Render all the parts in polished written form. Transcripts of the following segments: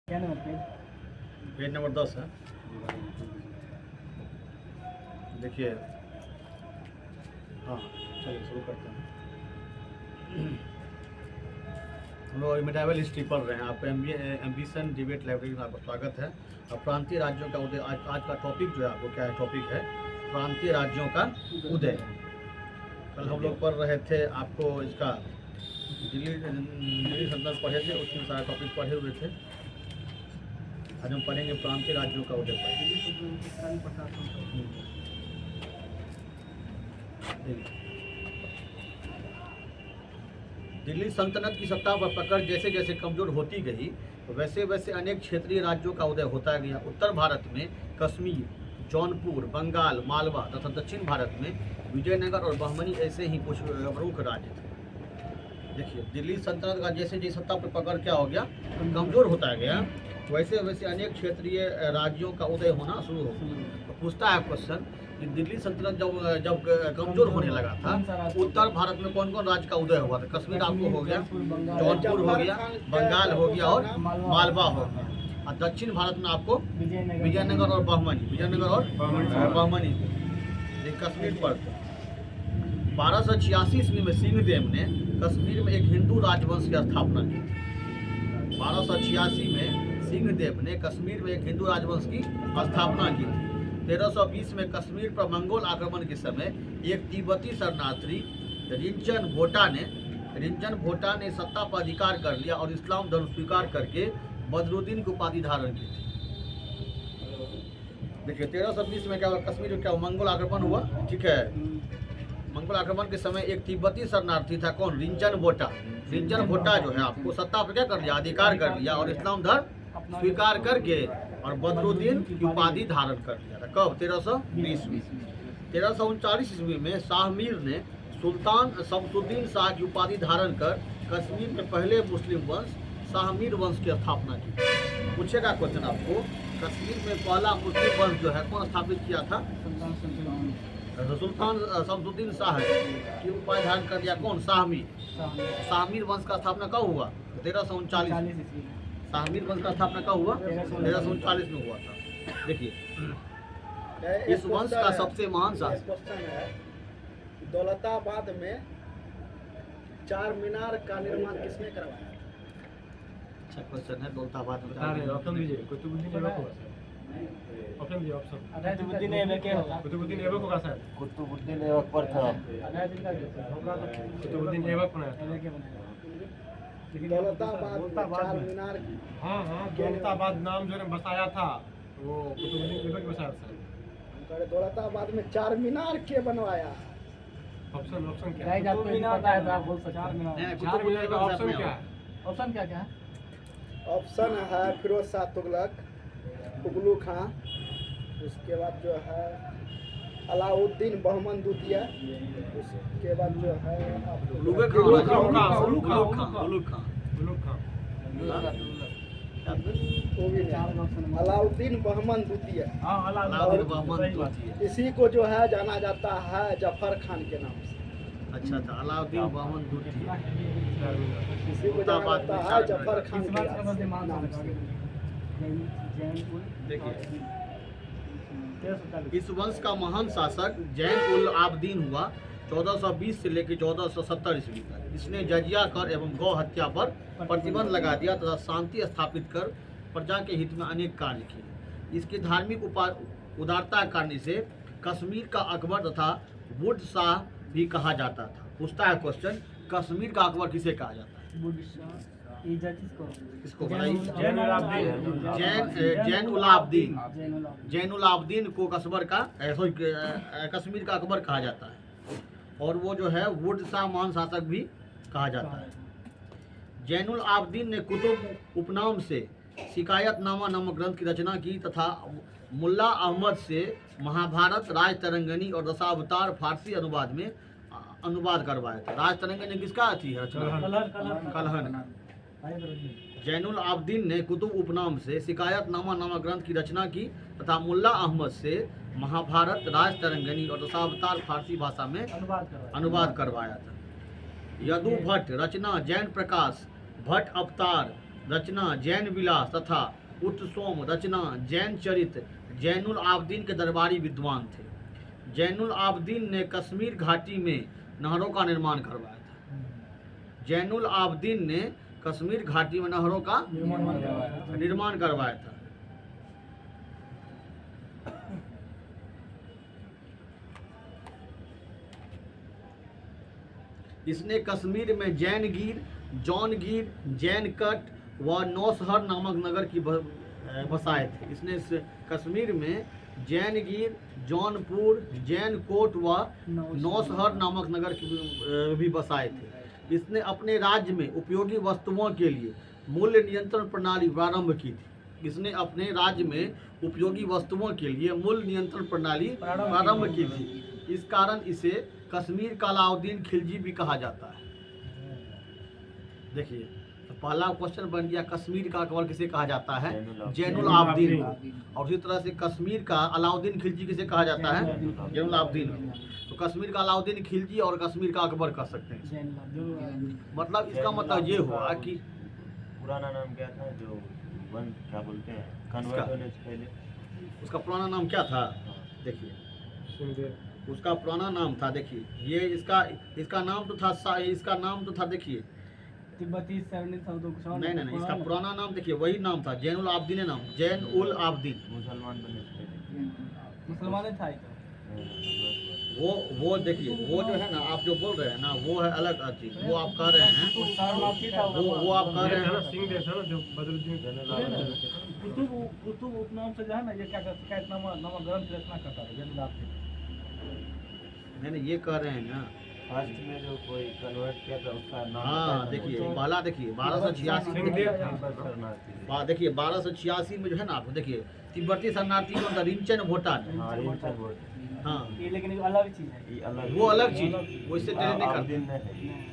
क्या number page? Page number 10 है। देखिए, हाँ चलिए शुरू करते हैं। हम लोग मेडावल हिस्ट्री पढ़ रहे हैं। आपका एम्बिशन डिबेट लाइब्रेरी में आपका स्वागत है। अब प्रांतीय राज्यों का उदय, आज का टॉपिक जो है आपको क्या है, टॉपिक है प्रांतीय राज्यों का उदय। कल हम लोग पढ़ रहे थे, आपको इसका दिल्ली सल्तनत पढ़े थे, उसमें सारा टॉपिक पढ़े हुए थे। आज हम पढ़ेंगे प्रांतीय राज्यों का उदय पर। दिल्ली सल्तनत की सत्ता पर पकड़ जैसे जैसे कमजोर होती गई, वैसे वैसे अनेक क्षेत्रीय राज्यों का उदय होता गया। उत्तर भारत में कश्मीर, जौनपुर, बंगाल, मालवा तथा दक्षिण भारत में विजयनगर और बहमनी ऐसे ही कुछ प्रमुख राज्य थे। देखिए, दिल्ली सल्तनत का जैसे जैसे सत्ता पर पकड़ क्या हो गया, कमजोर होता गया, वैसे वैसे अनेक क्षेत्रीय राज्यों का उदय होना शुरू हो गया। तो पूछता है क्वेश्चन कि दिल्ली सल्तनत जब कमजोर होने लगा था, उत्तर भारत में कौन कौन राज्य का उदय हुआ था? कश्मीर आपको हो गया, जौनपुर हो गया, बंगाल हो गया और मालवा हो गया। और दक्षिण भारत में आपको विजयनगर और बहमनी कश्मीर पर। 1286 ईस्वी में सिंहदेव ने कश्मीर में एक हिंदू राजवंश की स्थापना की। 1286 में सिंहदेव ने कश्मीर में एक हिंदू राजवंश की स्थापना की थी। 1320 में कश्मीर पर मंगोल आक्रमण के समय एक तिब्बती शरणार्थी रिंचन भोटा ने सत्ता पर अधिकार कर लिया और इस्लाम धर्म स्वीकार करके बदरुद्दीन की उपाधि धारण की थी। देखिए, 1320 में क्या हुआ, कश्मीर में क्या हुआ, मंगोल आक्रमण हुआ, ठीक है। मंगोल आक्रमण के समय एक तिब्बती शरणार्थी था, कौन? रिंचन भोटा जो है आपको सत्ता पर क्या कर लिया, अधिकार कर लिया और इस्लाम धर्म स्वीकार करके और बदरुद्दीन की उपाधि धारण कर लिया था। कब? 1320 में। 1339 ईस्वी में शाह मीर ने सुल्तान शमसुद्दीन शाह की उपाधि धारण कर कश्मीर में पहले मुस्लिम वंश शाहमीर वंश की स्थापना की। पूछेगा क्वेश्चन आपको, कश्मीर में पहला मुस्लिम वंश जो है कौन स्थापित किया था? सुल्तान शमसुद्दीन शाह की उपाधि धारण कर लिया, कौन? शाहमीर वंश का स्थापना कब हुआ? 1339। शाहमीर वंश का स्थापना कब हुआ? 1339 में हुआ था। देखिए, इस वंश का सबसे महान शासक दौलताबाद में चार मीनार का निर्माण किसने करवाया? अच्छा क्वेश्चन है। दौलताबाद में कुतुबुद्दीन ऐबक होगा। कुतुबुद्दीन ऐबक होगा सर। कुतुबुद्दीन ऐबक पर था। कुतुबुद्दीन ऐबक बनाया। दौलताबाद चार मीनार, हाँ दौलताबाद नाम जो ने बसाया था वो कुतुबुद्दीन ऐबक बसाया था। दौलताबाद में चार मीनार के बनवाया? ऑप्शन क्या है? आपको पता है तो आप बोल सकते हैं। ऑप्शन क्या है? ऑप्शन क्या है? ऑप्शन है फिरोज शाह तुगलक, उगलू खां, उसके बाद जो है अलाउद्दीन बहमन द्वितीय, उसके बाद जो है अलाउद्दीन बहमन द्वितीय। इसी को जो है जाना जाता है जफर खान के नाम से। अच्छा था, अलाउद्दीन बहमन द्वितीय, इसी को जाना जाता है जफर खान के नाम से। देखिए, इस वंश का महान शासक जैन उल आबदीन हुआ 1420 से लेकर 1470 ईस्वी तक। इसने जजिया कर एवं गौ हत्या पर प्रतिबंध लगा दिया तथा शांति स्थापित कर प्रजा के हित में अनेक कार्य किए। इसकी धार्मिक उदारता के कारण से कश्मीर का अकबर तथा बुद्ध शाह भी कहा जाता था। पूछता है क्वेश्चन, कश्मीर का अकबर किसे कहा जाता है? इसको बताइए। जैन उल आबदीन को कश्मीर का अकबर कहा जाता है और वो जो है वुड शाह महान शासक भी कहा जाता है। जैनुल आबदीन ने कुतुब उपनाम से शिकायतनामा नामक ग्रंथ की रचना की तथा मुल्ला अहमद से महाभारत, राजतरंगिणी और दशावतार फारसी अनुवाद करवाया था। राजतरंगिणी किसका थी? कलहन। जैनुल आबदीन ने कुतुब उपनाम से शिकायतनामा नामक ग्रंथ की रचना की तथा मुल्ला अहमद से महाभारत, राजतरंगिणी और दशावतार फारसी भाषा में अनुवाद करवाया था। यदु भट्ट रचना, जैन प्रकाश भट्ट अवतार रचना जैन विलास तथा उत्सोम रचना जैन चरित जैनुल आबदीन के दरबारी विद्वान थे। जैनुल आबदीन ने कश्मीर घाटी में नहरों का निर्माण करवाया था। जैनुल आबदीन ने कश्मीर घाटी में नहरों का निर्माण करवाया था। इसने कश्मीर में जैन गिर, जौनगिर, जैन कट व नौशहर नामक नगर की बसाए थे। इसने कश्मीर में जैन गिर, जौनपुर, जैन कोट व नौशहर नामक नगर की भी बसाए थे। इसने अपने राज्य में उपयोगी वस्तुओं के लिए मूल्य नियंत्रण प्रणाली प्रारंभ की थी। इसने अपने राज्य में उपयोगी वस्तुओं के लिए मूल्य नियंत्रण प्रणाली प्रारंभ की थी। इस कारण इसे कश्मीर का अलाउद्दीन खिलजी भी कहा जाता है। देखिए, तो पहला क्वेश्चन बन गया, कश्मीर का अकबर किसे कहा जाता है? जैनुल आबदीन। और उसी तरह से कश्मीर का अलाउद्दीन खिलजी किसे कहा जाता है? जैनुल आबदीन। तो कश्मीर का अलाउद्दीन खिलजी और कश्मीर का अकबर कह सकते हैं। मतलब इसका मतलब ये हुआ कि पुराना नाम क्या था जो क्या बोलते हैं कन्वर्ट होने से पहले? उसका पुराना नाम क्या था? देखिए, उसका पुराना नाम था, देखिए ये इसका नाम तो था देखिए तिब्बती नहीं, इसका पुराना नाम देखिए वही नाम था, जैनुल आबदीन नाम, जैनुल आबदीन। मुसलमान बनने से पहले मुसलमान था वो देखिए, वो जो है ना, आप जो बोल रहे हैं ना, वो है अलग चीज। वो आप कह रहे हैं, वो आप कह रहे हैं कुतुब उपनाम से जो है ना, ये क्या नामा ग्रंथ रचना करता है। नहीं, ये कह रहे हैं ना, फर्स्ट में जो कोई कन्वर्ट किया था उसका नाम हाँ देखिए, पहला देखिए 1286 देखिए 1286 में जो है ना, आपको देखिए तिब्बती शरणार्थी कौन था? रिंचन भोटा ने। हाँ, ये लेकिन अलग चीज है, वो अलग चीज, वो इससे ट्रेन नहीं करते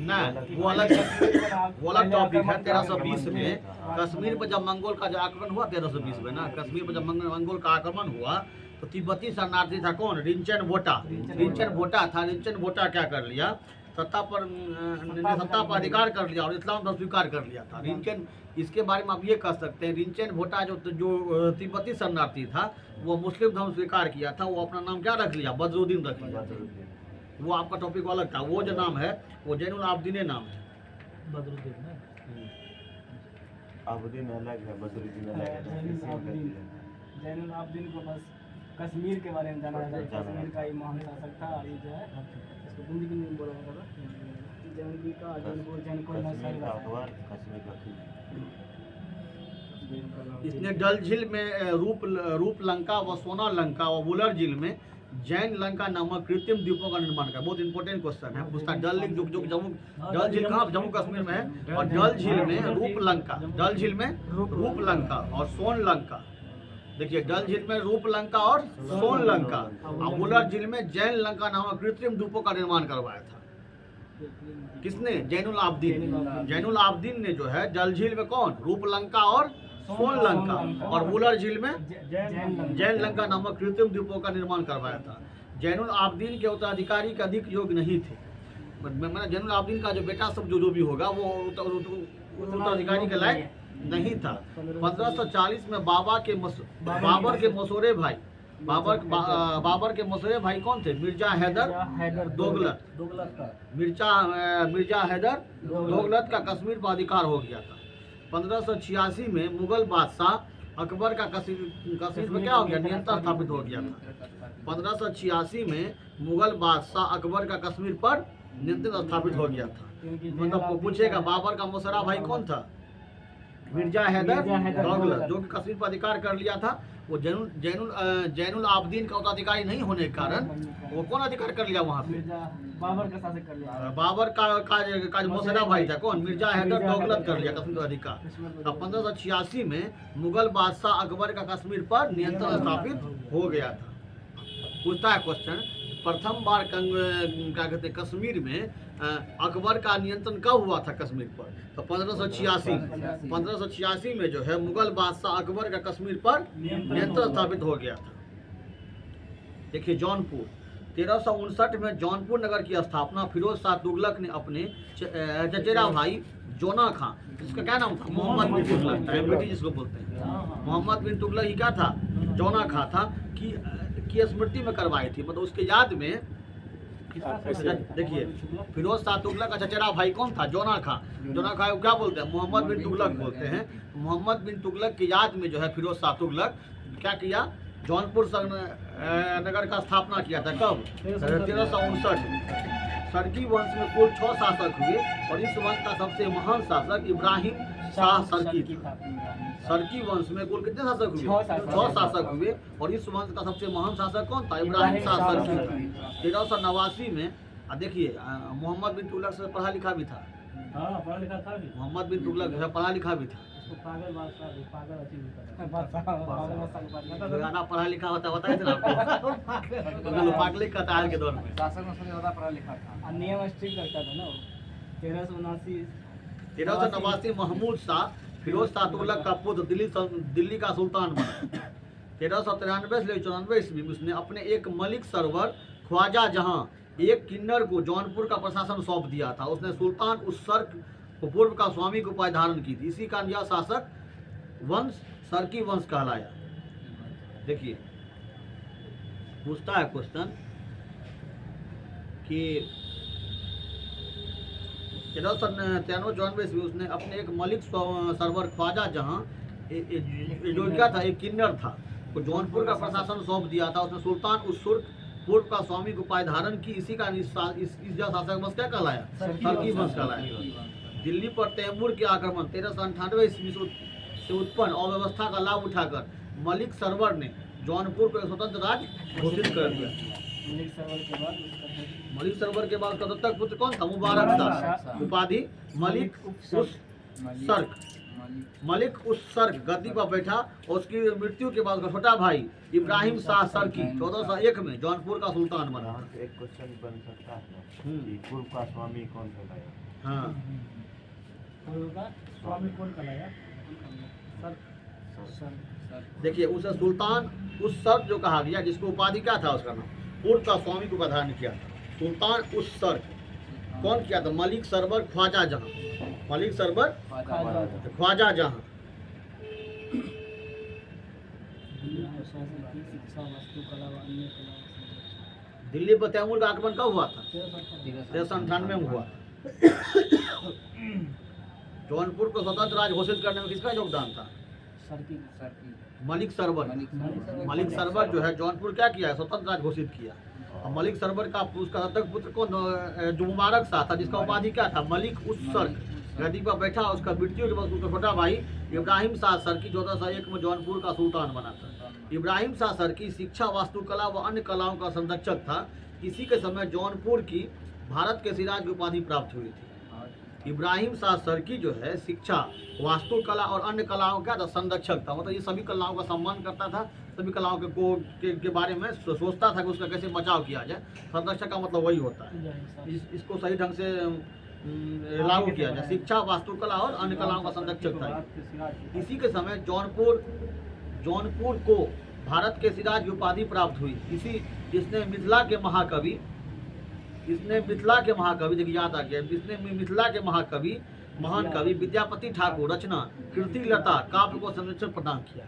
ना, वो अलग टॉपिक है। 1320 में कश्मीर पर जब मंगोल का जो आक्रमण हुआ 1320 में ना, कश्मीर पर जब मंगोल का आक्रमण हुआ तो तिब्बती शरणार्थी था कौन? रिंचन भोटा। रिंचन भोटा क्या कर लिया? सत्ता पर अधिकार कर लिया और इस्लाम धर्म स्वीकार कर लिया था। रिंचन, इसके बारे में आप ये कह सकते हैं, रिंचन भोटा जो तिब्बती शरणार्थी था वो मुस्लिम धर्म स्वीकार किया था। वो अपना नाम क्या रख लिया? बदरुद्दीन रख लिया। वो आपका टॉपिक अलग था। वो जो नाम है वो जैनुल आबदीन नाम है। बदरुद्दीन आबदीन अलग है, बदरुद्दीन अलग है। जैनुल आबदीन को बस कश्मीर के बारे में जाना जाता है। कश्मीर का ये महान शासक था। ये जो है इसको हिंदी में बोला जाता था, जैनपुर का जौनपुर कश्मीर का इसने डल झील में रूप लंका व सोना लंका व वुलर झील में जैन लंका नामक कृत्रिम द्वीपों का निर्माण किया। बहुत इंपॉर्टेंट क्वेश्चन है, पूछता डल झील कहाँ? जम्मू कश्मीर में है। और डल झील में रूप लंका और सोन लंका। देखिए, डल झील में रूप लंका और सोन लंका और वुलर झील में जैन लंका नामक कृत्रिम द्वीपों का निर्माण करवाया था। किसने? जैनुल आबदीन। जैनुल आबदीन ने जो है डल झील में कौन? रूप लंका और सोन लंका और वुलर झील में जैन लंका नामक कृत्रिम द्वीपों का निर्माण करवाया था। जैनुल आबदीन के उत्तराधिकारी के अधिक योग्य नहीं थे। मैंने जैनुल आबदीन का जो बेटा सब जो भी होगा वो उत्तराधिकारी के लायक नहीं था। 1540 में बाबर के मसूरे भाई बाबर के मसूरे भाई कौन थे? मिर्जा हैदर दोगलत। मिर्जा हैदर दोगलत का कश्मीर पर अधिकार हो गया था। 1586 में मुगल बादशाह अकबर का कश्मीर में क्या हो गया? नियंत्रण स्थापित हो गया था। 1586 में मुगल बादशाह अकबर का कश्मीर पर नियंत्रण स्थापित हो गया था। मतलब पूछेगा बाबर का मसूरा भाई कौन था? मिर्जा हैदर दोगलत, जो कि कश्मीर पर अधिकार कर लिया था। वो जैनुल आबदीन का उत्तराधिकारी नहीं होने के कारण वो कौन अधिकार कर लिया वहाँ पे? बाबर का शासक कर लिया। बाबर का जो मौसेरा भाई था कौन? मिर्जा हैदर दोगलत कर लिया कश्मीर का अधिकार। अब 1586 में मुगल बादशाह अकबर का कश्मीर पर नियंत्रण स्थापित हो गया था। पूछता है क्वेश्चन, प्रथम बार क्या कहते हैं कश्मीर में अकबर का नियंत्रण कब हुआ था कश्मीर पर? तो 1586 में जो है मुगल बादशाह अकबर का कश्मीर पर नियंत्रण स्थापित हो गया था। देखिए, 1359 में जौनपुर नगर की स्थापना फिरोज शाह तुगलक ने अपने चचेरा भाई जोना खां, इसका क्या नाम था, मोहम्मद बिन तुगलक, टाइमलकी जिसको बोलते हैं, मोहम्मद बिन तुगलक ही क्या था, जोना खां था की स्मृति में करवाई थी। मतलब उसके याद में, देखिए फिरोज शाह तुगलक का चचेरा भाई कौन था, जोना खां। जोना खां को क्या बोलते हैं, मोहम्मद बिन तुगलक बोलते हैं। मोहम्मद बिन तुगलक की याद में जो है फिरोज शाह तुगलक क्या किया, जौनपुर नगर का स्थापना किया था। कब, 1359। सरकी वंश में कुल 6 शासक हुए और इस वंश का सबसे महान शासक इब्राहिम शाह सरकी था। सरकी वंश में कुल कितने शासक हुए, 6 शासक हुए और इस वंश का सबसे महान शासक कौन था, इब्राहिम शाह सरकी था। 1389 में देखिए मोहम्मद बिन तुगलक से पढ़ा लिखा भी था। पढ़ा लिखा था भी। मोहम्मद बिन तुगलक जो है पढ़ा लिखा भी था। ज्यादा पढ़ा लिखा होता बताए थे ना आपको, पागल कतार के दौर में शासक में सबसे ज्यादा पढ़ा लिखा था, नियम स्ट्रिक्ट करता था ना वो। 1389 महमूद शाह फिरोज शाह तुगलक का पुत्र दिल्ली का सुल्तान बना। 1393 से 94 ईस्वी में उसने अपने एक मलिक सरवर ख्वाजा जहां एक किन्नर को जौनपुर का प्रशासन सौंप दिया था। उसने सुल्तान उस सर्क पूर्व का स्वामी की उपाधि धारण की थी। इसी कारण यह शासक वंश सरकी वंश कहलाया। देखिए पूछता है क्वेश्चन कि 1393 ईस्वी उसने अपने एक मलिक सरवर ख्वाजा जहां जो क्या था, एक किन्नर था, को जौनपुर का प्रशासन सौंप दिया था। उसने सुल्तान उस सुर्ख पूर्व का स्वामी को उपाधि धारण की। इसी कारण इस शासक वंश क्या कहलाया, सरकी वंश कहलाया। दिल्ली पर तैमूर के आक्रमण 1398 ईस्वी से उत्पन्न अव्यवस्था का लाभ उठाकर मलिक सरवर ने जौनपुर को एक स्वतंत्र राज्य घोषित कर दिया। मलिक सरवर के बाद उसका दत्तक पुत्र कौन था, मुबारक शाह, उपाधि मलिक उस सर्क। मलिक उस सर्क गद्दी पर बैठा और उसकी मृत्यु के बाद उसका छोटा भाई इब्राहिम शाह सरकी 1401 में जौनपुर का सुल्तान बना। एक क्वेश्चन बन सकता है कि पूर्व का स्वामी कौन कहलाया। हाँ, स्वामी कौन कहलाया, देखिए उस सुल्तान उस सर्क जो कहा गया, जिसको उपाधि क्या था, उसका नाम पूर्व का स्वामी को प्रधान किया था। सुल्तान उस सर्क कौन किया था, मलिक सरवर ख्वाजा जहां, मलिक सरवर ख्वाजा जहां। दिल्ली पर तैमूर का आक्रमण कब हुआ था, 1398 में हुआ। जौनपुर को स्वतंत्र राज्य घोषित करने में किसका योगदान था, मलिक सरवर। मलिक सरवर जो है जौनपुर क्या किया है, स्वतंत्र राज्य घोषित किया। और मलिक सरवर का उसका दत्तक पुत्र कौन, जो मुबारक शाह था, जिसका उपाधि क्या था, मलिक उस सर्क। गद्दी पर बैठा, उसका मृत्यु के बाद उसका छोटा भाई इब्राहिम शाह सरकी 1401 में जौनपुर का सुल्तान बना था। इब्राहिम शाह सरकी शिक्षा, वास्तुकला व अन्य कलाओं का संरक्षक था। इसी के समय जौनपुर की भारत के सिराज की उपाधि प्राप्त हुई थी। इब्राहिम शाह सरकी जो है शिक्षा, वास्तुकला और अन्य कलाओं का संरक्षक था। मतलब ये सभी कलाओं का सम्मान करता था, सभी कलाओं के बारे में सोचता था कि उसका कैसे बचाव किया जाए। संरक्षक का मतलब वही होता है, इसको सही ढंग से लागू किया जाए। शिक्षा, वास्तुकला और अन्य कलाओं का संरक्षक था। इसी के समय जौनपुर को भारत के सिराज की उपाधि प्राप्त हुई। जिसने मिथिला के महाकवि देखिए याद आ गया, जिसने मिथिला के महाकवि महान कवि विद्यापति ठाकुर रचना कीर्तिलता काव्य को संरक्षण प्रदान किया।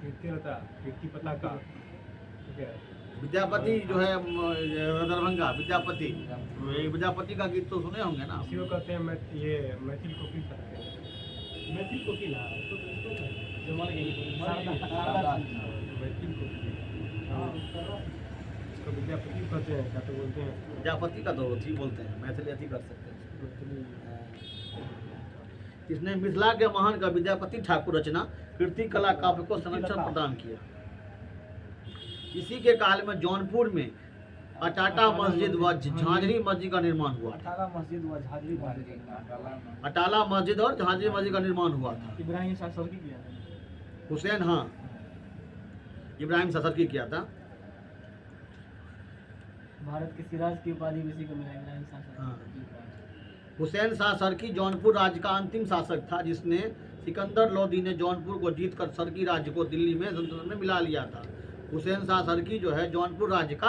विद्यापति जो है दरभंगा, विद्यापति का गीत तो सुने होंगे ना, इसी को कहते हैं ये मैथिल कोकिल कहते हैं। मैथिल कोकिल जो मर गई, मैथिल कोकिल इसको विद्यापति कहते हैं, क्या तो बोलते हैं, विद्यापति का तो ठीक बोलते हैं, मैथिली अति कर सकते हैं। इसने मिथिला के महान का विद्यापति ठाकुर रचना कीर्ति कला काव्य को संरक्षण प्रदान किया। इसी के काल में जौनपुर में अटाटा मस्जिद व झांझरी मस्जिद का निर्माण हुआ। अटाला मस्जिद और झांझरी मस्जिद का निर्माण हुआ था। इब्राहिम शाह सरकी किया था। हुसैन, हाँ, इब्राहिम शाह सरकी किया था। भारत के सिराज की उपाधि इसी को मिला, इब्राहिम शाह सरकी। हुसैन शाह सरकी जौनपुर राज्य का अंतिम शासक था, जिसने सिकंदर लोदी ने जौनपुर को जीतकर सरकी राज्य को दिल्ली में सल्तनत में मिला लिया था। हुसैन शाह सरकी जो है जौनपुर राज्य का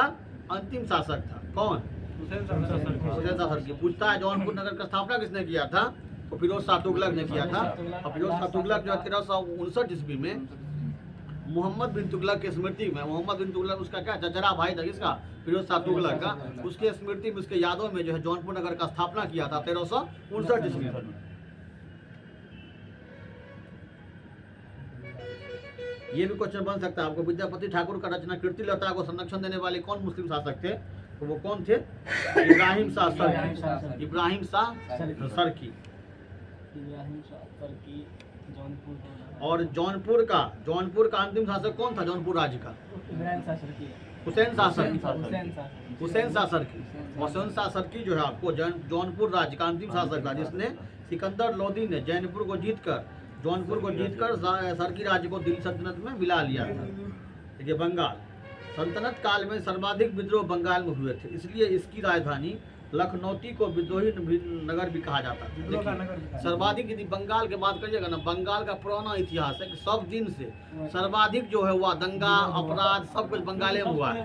अंतिम शासक था। कौन? हुसैन शाह हुसैन शाह सरकी। पूछता है जौनपुर नगर का स्थापना किसने किया था? तो फिरोज शाह तुगलक ने किया था। और फिरोज शाह तुगलक जो 1359 ईस्वी में मोहम्मद बिन तुगलक की स्मृति में, मोहम्मद बिन तुगलक उसका क्या चचेरा भाई था किसका? फिरोज शाह तुगलक का। उसके स्मृति में, उसके यादों में जो है जौनपुर नगर का स्थापना किया था 1359 ईस्वी में। ये भी क्वेश्चन बन सकता है आपको। विद्यापति ठाकुर का रचना कीर्ति लता को संरक्षण देने वाले कौन मुस्लिम शासक थे? तो वो कौन थे? इब्राहिम शाह सरकी। इब्राहिम शाह सरकी। और जौनपुर का अंतिम शासक कौन था? जौनपुर राज्य का हुसैन शाह सरकी। हुसैन शाह सरकी। हुसैन शाह सरकी जो है आपको जौनपुर राज्य का अंतिम शासक था, जिसने सिकंदर लोदी ने जौनपुर को जीतकर सरकी राज्य को दिल्ली सल्तनत में मिला लिया था। देखिए बंगाल सल्तनत काल में सर्वाधिक विद्रोह बंगाल में हुए थे, इसलिए इसकी राजधानी लखनौती को विद्रोही नगर भी कहा जाता है। सर्वाधिक यदि बंगाल की बात करिएगा ना, बंगाल का पुराना इतिहास है कि सब दिन से सर्वाधिक जो है हुआ दंगा अपराध सब कुछ बंगाल में हुआ है।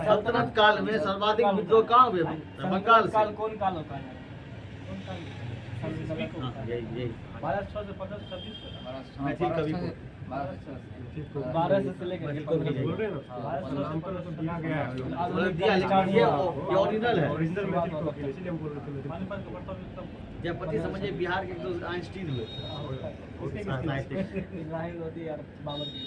सल्तनत काल में सर्वाधिक विद्रोह कहाँ हुए? बंगाल से। कौन काल होता है? यही 1226 मैथिल कवि को 12 से लेकर बोल रहे हैं ना, नाम तो दिया गया है। दिया, लेकिन ये ओरिजिनल है। ओरिजिनल मैथिल कॉपी है, इसलिए हम बोल रहे थे। जयपति समझिए बिहार के तो आइंस्टीन हुए। इब्राहिम लोदी और बाबर की।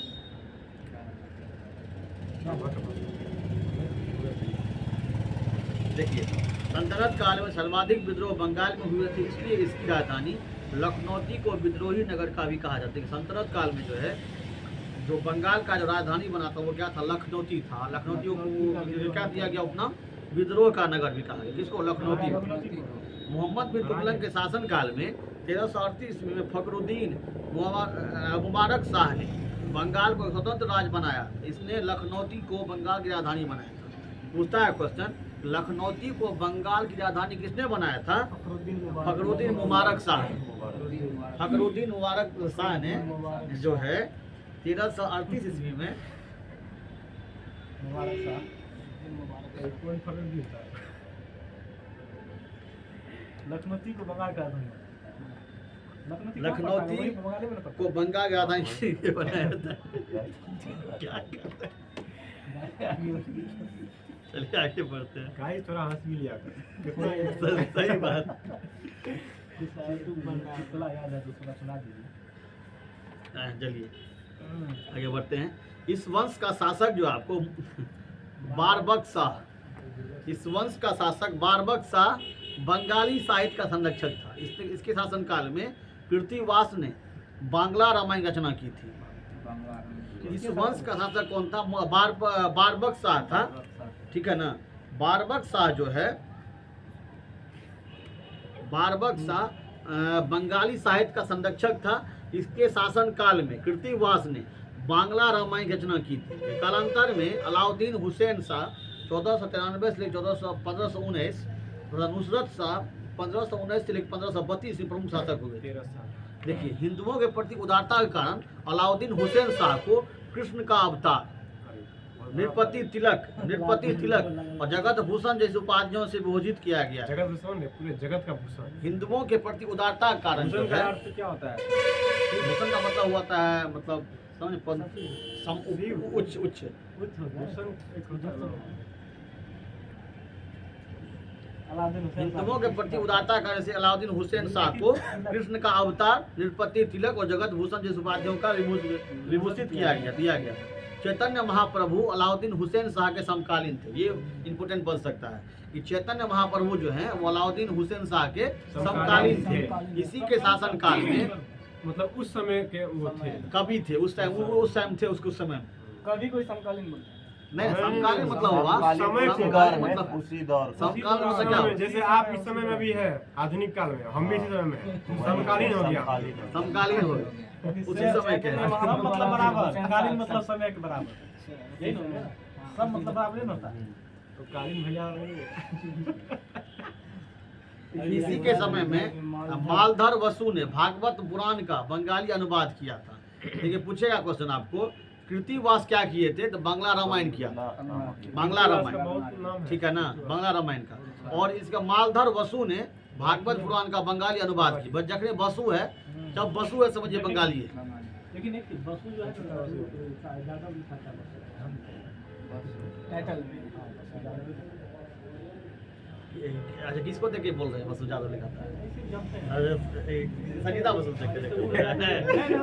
देखिए सल्तनत काल में सर्वाधिक विद्रोह बंगाल में हुए थे, इसलिए इसकी राजधानी लखनौती को विद्रोही नगर का भी कहा जाता है। सल्तनत काल में जो है जो बंगाल का जो राजधानी बना था वो क्या था? लखनौती था। लखनौती को क्या दिया गया उपनाम? विद्रोह का नगर भी कहा गया। किसको? लखनौती। मोहम्मद बिन तुगलक के शासन काल में 1338 ईस्वी में फखरुद्दीन मुबारक शाह ने बंगाल को स्वतंत्र राज्य बनाया। इसने लखनौती को बंगाल की राजधानी बनाया था। पूछता है क्वेश्चन, लखनौती को बंगाल की राजधानी किसने बनाया था? फखरुद्दीन मुबारक शाह। फखरुद्दीन मुबारक शाह ने जो है 1338 ईस्वी में लखनौती को बंगाल का लखनौती को बंगाल की राजधानी बनाया था। क्या कर रहे हैं? चलिए आगे बढ़ते हैं। गाय थोड़ा हंस भी लिया कर। सही बात। चलिए आगे बढ़ते हैं। इस वंश का शासक जो आपको बारबक शाह, इस वंश का शासक बारबक शाह बंगाली साहित्य का संरक्षक था। इसके शासनकाल में कृतिवास ने बांग्ला रामायण रचना की थी। इस वंश का शासक कौन था? बारबक शाह था, ठीक है ना। बारबक शाह जो है, बारबक शाह बंगाली साहित्य का संरक्षक था। इसके शासन काल में कृतिवास ने बांग्ला रामायण की रचना की थी। कालांतर में अलाउद्दीन हुसैन शाह 1493 से 1519 तथा नुसरत शाह 1519 से 1532 में प्रमुख शासक हुए। 13 साल। देखिए हिंदुओं के प्रति उदारता के कारण अलाउद्दीन हुसैन शाह को कृष्ण का अवतार, नृपति तिलक और जगत भूषण जैसे उपाधियों से विभूषित किया गया। जगत भूषण ने पूरे जगत का भूषण। हिंदुओं के प्रति उदारता के कारण जो है, क्या होता है? भूषण का मतलब होता है, मतलब उच्च भूषण एक होता है। हिंदुओं के प्रति उदारता के कारण से अलाउद्दीन हुसैन शाह को कृष्ण का अवतार, नृपति तिलक और जगत भूषण जैसे उपाधियों का विभूषित दिया गया। चैतन्य महाप्रभु अलाउद्दीन हुसैन शाह के समकालीन थे। ये इम्पोर्टेंट बन सकता है कि चैतन्य महाप्रभु जो हैं वो अलाउद्दीन हुसैन शाह के समकालीन थे। इसी के शासन काल में, मतलब उस समय के वो थे, कवि थे उस टाइम थे उसके उस समय। कभी कोई समकालीन बोलता है नहीं, समकालीन मतलब होगा समय के समकालीन में, मतलब उसी दौर का। समकालीन मतलब क्या होगा? जैसे आप इस समय में भी है, आधुनिक काल में, हम भी इसी समय में, समकालीन हो गया। समकालीन हो गया, उसी समय के हैं। सब मतलब बराबर, कालीन मतलब समय के बराबर। यही ना, सब मतलब बराबर नहीं होता। तो कालीन भैया इसी के समय में मालधर वसु ने भागवत पुराण का बंगाली अनुवाद किया था। देखिए पूछेगा क्वेश्चन आपको, कृतिवास क्या किए थे, तो बांग्ला रामायण किया, बांग्ला रामायण, बहुत नाम है। ठीक है ना, बांग्ला रामायण का। और इसका मालधर वसु ने भागवत पुराण का बंगाली अनुवाद की। बस जखने वसु है, जब वसु है समझिए बंगाली है। लेकिन एक बसु जो है ज्यादा भी खाता टाइटल अच्छा, किसको देख के बोल रहे हैं वसु जादव लिखाता है? अरे संचिता बसु देख के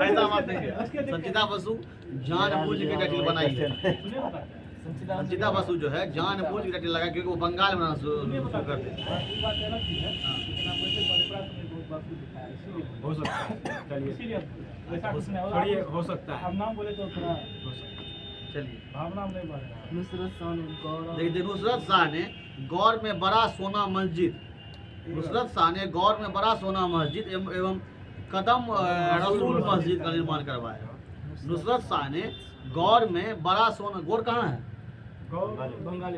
ऐसा बात नहीं है। संचिता बसु जानबूझ के टाइटल बनाई है। संचिता बसु जो है जानबूझ के टाइटल लगा, क्योंकि वो बंगाल में शुरू करते थे। हो सकता है, चलिए इसीलिए ऐसा कुछ नहीं थोड़ी हो सकता है। अब नाम बोले तो थोड़ा हो सकता है। चलिए भावना में नहीं बढ़ेगा। देखिए, नुसरत शाह ने गौर में बड़ा सोना मस्जिद, नुसरत शाह ने गौर में बड़ा सोना मस्जिद एवं कदम रसूल मस्जिद का निर्माण करवाया। नुसरत शाह ने गौर में बड़ा सोना, गौर कहाँ है? बंगाली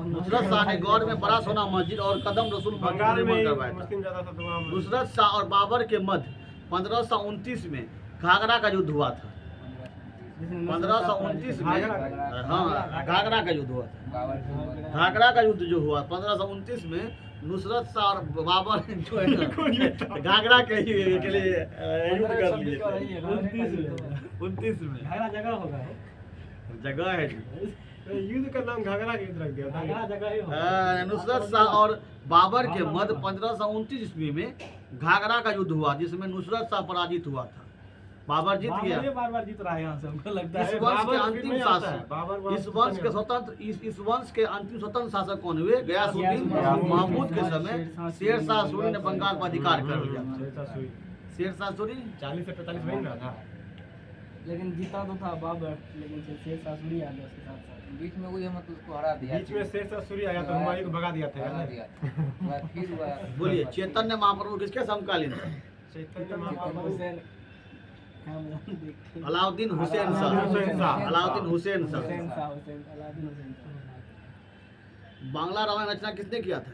नुसरत शाह ने गौर में बड़ा सोना मस्जिद और कदम रसूल मस्जिद का बंगाल निर्माण में करवाया था। मुस्लिम ज्यादा था, तो वहाँ नुसरत शाह और बाबर के मध्य 1529 में घाघरा का युद्ध हुआ था। 1529 में हाँ, घाघरा का युद्ध हुआ था। घाघरा का युद्ध जो हुआ 1529 में, नुसरत शाह और बाबर जो है ना, घाघरा के लिए युद्ध कर लिए थे। 29 में घाघरा जगह होगा, जगह है जी। युद्ध का नाम घाघरा के युद्ध रख दिया घाघरा था। जगह ही होगा। नुसरत शाह और बाबर के मध्य 1529 ईस्वी में घाघरा का युद्ध हुआ, जिसमें नुसरत शाह पराजित हुआ था। बाबर जीत गया। बार जीत रहा है यहाँ से, हमको लगता इस है। वंश के बाबर अंतिम फिर नहीं आता है। शासक, बाबर इस वंश के स्वतंत्र, इस वंश के अंतिम स्वतंत्र शासक कौन हुए? गयासुद्दीन महमूद के समय शेर शाह सूरी ने बंगाल पर अधिकार कर लिया। शेरशाह सूरी शेर शाह सूरी 40 से 45 में ही ना था। लेकिन जीता तो था बाबर, लेकिन शेरशाह सूरी आ गया उसके साथ साथ। बीच में वही मतलब उसको हरा दिया। बीच में शेरशाह सूरी आया तो हुमायूं को भगा दिया था। भगा दिया। बाद फिर हुआ बोलिए, चैतन्य महाप्रभु किसके समकालीन थे? चैतन्य महाप्रभु हुसैन अलाउद्दीन हुसैन शाह। हुसैन शाह। अलाउद्दीन हुसैन शाह। हुसैन अलाउद्दीन हुसैन शाह। बांग्ला रामायण रचना किसने किया था?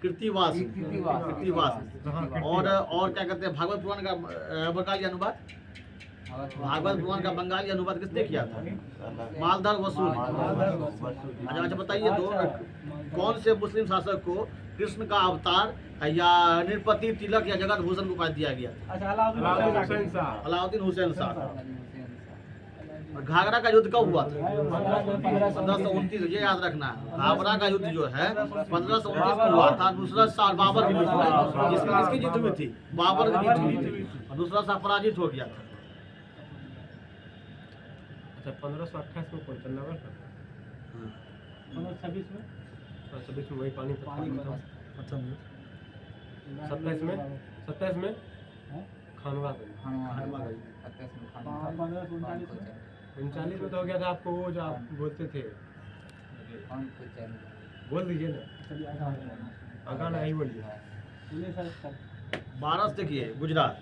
कृतिवास। हाँ, और क्या कहते हैं, भागवत पुराण का बंगाली अनुवाद, भागवत पुराण का बंगाली अनुवाद किसने किया था? मालधर वसु। अच्छा अच्छा, बताइए तो, कौन से मुस्लिम शासक को कृष्ण का अवतार या नृपति तिलक या जगत भूषण को उपाधि दिया गया? अच्छा, अलाउद्दीन हुसैन शाह। अलाउद्दीन हुसैन शाह। और घाघरा का युद्ध कब हुआ था? 1529। ये याद रखना है, घाघरा का युद्ध जो है 1529 में हुआ था। नुसरत शाह और बाबर के बीच में, जिसमें किसकी जीत हुई थी? बाबर की जीत हुई थी और नुसरत शाह पराजित हो गया था। अच्छा, 1528 में कौन चंदावर था? 26 में 26 में वही पानी खत्म। 27 में खानवा गई। 39 में तो हो गया था आपको वो जो आप बोलते थे, बोल दीजिए ना, अगाना ही बोलिए। 12 देखिए, गुजरात।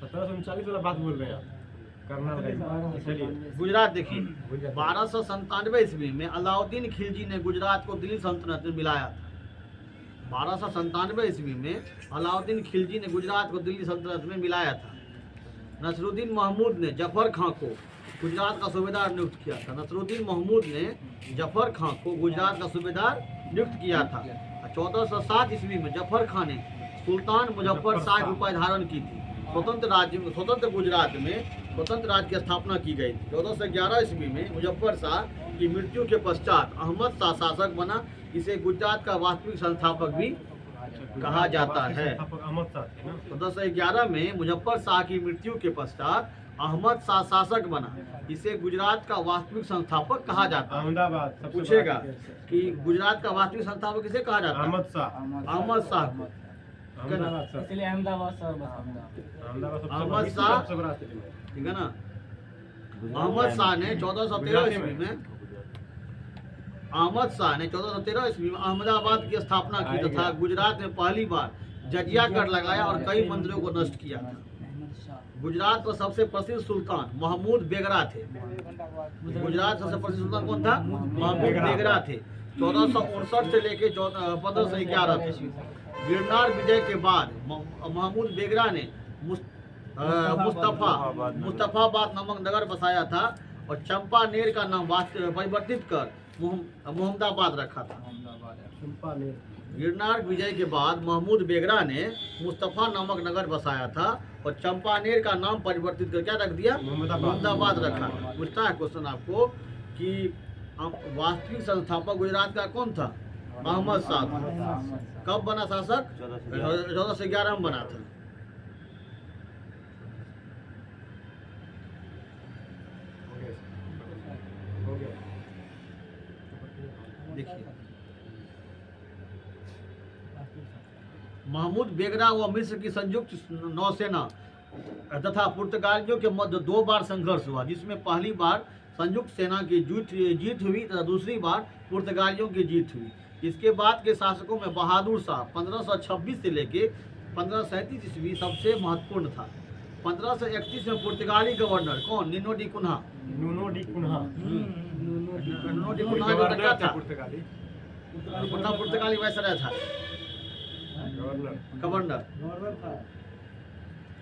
1739 वाला बात बोल रहे हैं आप, कर्नाल। चलिए गुजरात देखिए, 1297 ईस्वी में अलाउद्दीन खिलजी ने गुजरात को दिल्ली सल्तनत में मिलाया था। 1297 ईस्वी में अलाउद्दीन खिलजी ने गुजरात को दिल्ली सल्तनत में मिलाया था। नसरुद्दीन महमूद ने जफर खां को गुजरात का सूबेदार नियुक्त किया था। नसरुद्दीन महमूद ने जफर खां को गुजरात का सूबेदार नियुक्त किया था। 1407 ईस्वी में जफर खां ने सुल्तान मुजफ्फर शाह की उपाधि धारण की थी। स्वतंत्र गुजरात में स्वतंत्र राज्य की स्थापना की गई थी। 1411 ईस्वी में मुजफ्फर शाह की मृत्यु के पश्चात अहमद शाह शासक बना। इसे गुजरात का वास्तविक संस्थापक भी कहा जाता है। अहमद शाह थे ना। 1411 में मुजफ्फर शाह की मृत्यु के पश्चात अहमद शाह शासक बना। इसे गुजरात का वास्तविक संस्थापक कहा जाता है। अहमदाबाद सबसे पूछेगा बड़ा शहर। कि गुजरात का वास्तविक संस्थापक किसे कहा जाता है? अहमद शाह। अहमद शाह को। अहमदाबाद शाह। इसलिए अहमदाबाद शहर बसा। अहमदाबाद अहमद सबसे शाह। सबसे बड़ा सिटी है। ठीक है ना। अहमद शाह ने 1413 ईस्वी में अहमदाबाद की स्थापना की तथा गुजरात में पहली बार जजिया कर लगाया और कई मंदिरों को नष्ट किया था। गुजरात का सबसे प्रसिद्ध सुल्तान महमूद बेगरा थे। गुजरात का सबसे प्रसिद्ध सुल्तान कौन था? महमूद बेगरा थे। 1459 से लेके 1511 तक। गिरनार विजय के बाद महमूद बेगरा ने मुस्तफाबाद नामक नगर बसाया था और चंपानेर का नाम परिवर्तित कर मोहम्मदाबाद रखा था। गिरनार विजय के बाद महमूद बेगरा ने मुस्तफा नामक नगर बसाया था और चंपानेर का नाम परिवर्तित कर क्या रख दिया, मोहम्मदाबाद रखा। पूछता है क्वेश्चन आपको कि वास्तविक संस्थापक गुजरात का कौन था? अहमद शाह। कब बना शासक? 1411 में बना था। देखिए महमूद बेगरा व मिस्र की संयुक्त नौसेना तथा पुर्तगालियों के मध्य 2 बार संघर्ष हुआ, जिसमें पहली बार संयुक्त सेना की जीत हुई तथा दूसरी बार पुर्तगालियों की जीत हुई। इसके बाद के शासकों में बहादुर शाह 1526 से लेके 1537 ईस्वी सबसे महत्वपूर्ण था। 1531 में पुर्तगाली गवर्नर कौन? Nino de Cunha. Nuno de Cunha Nino de Cunha जो क्या था? पुर्तगाली पुर्तगाली वायसराय था, गवर्नर।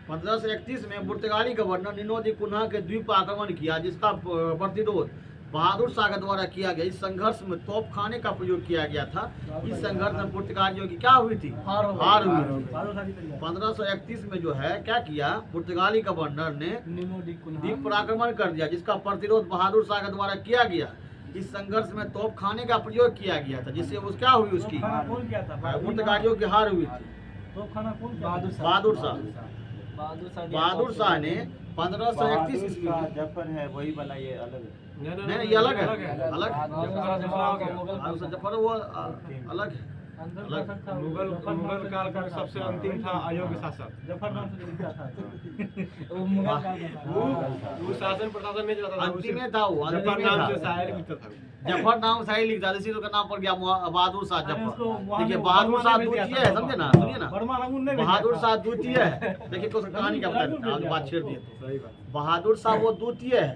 1531 में पुर्तगाली गवर्नर नीनो डी कुन्हा के द्वीप पर आक्रमण किया, जिसका प्रतिरोध बहादुर शाह के द्वारा किया गया। इस संघर्ष में तोपखाने का प्रयोग किया गया था। इस संघर्ष में पुर्तगालियों की क्या हुई थी? हार हुई थी। 1531 में जो है क्या किया, पुर्तगाली गवर्नर ने द्वीप पर आक्रमण कर दिया, जिसका प्रतिरोध बहादुर शाह के द्वारा किया गया। इस संघर्ष में तोपखाने का प्रयोग किया गया था, जिससे उस क्या हुई, उसकी पुर्तगालियों की हार हुई थी। बहादुर शाह ने 1531 ईस्वी का जफर है वही वाला, ये अलग है। नहीं ये अलग है, अलग जफर वो अलग है। मुगल काल का सबसे अंतिम था अयोग्य शासक। जफर नाम से लिखा था वो शासन प्रशासन नहीं चलाता था, अंतिम में था वो, जफर नाम से शायर लिखता था। जफर नाम शाही लिखता था, इसी का नाम पड़ गया बहादुर शाह जफर। देखिए बहादुर शाह द्वितीय है, समझे ना, सुनिए ना, बहादुर शाह द्वितीय है। देखिए कुछ कहानी का बात छेड़ दिए। बहादुर शाह वो द्वितीय है,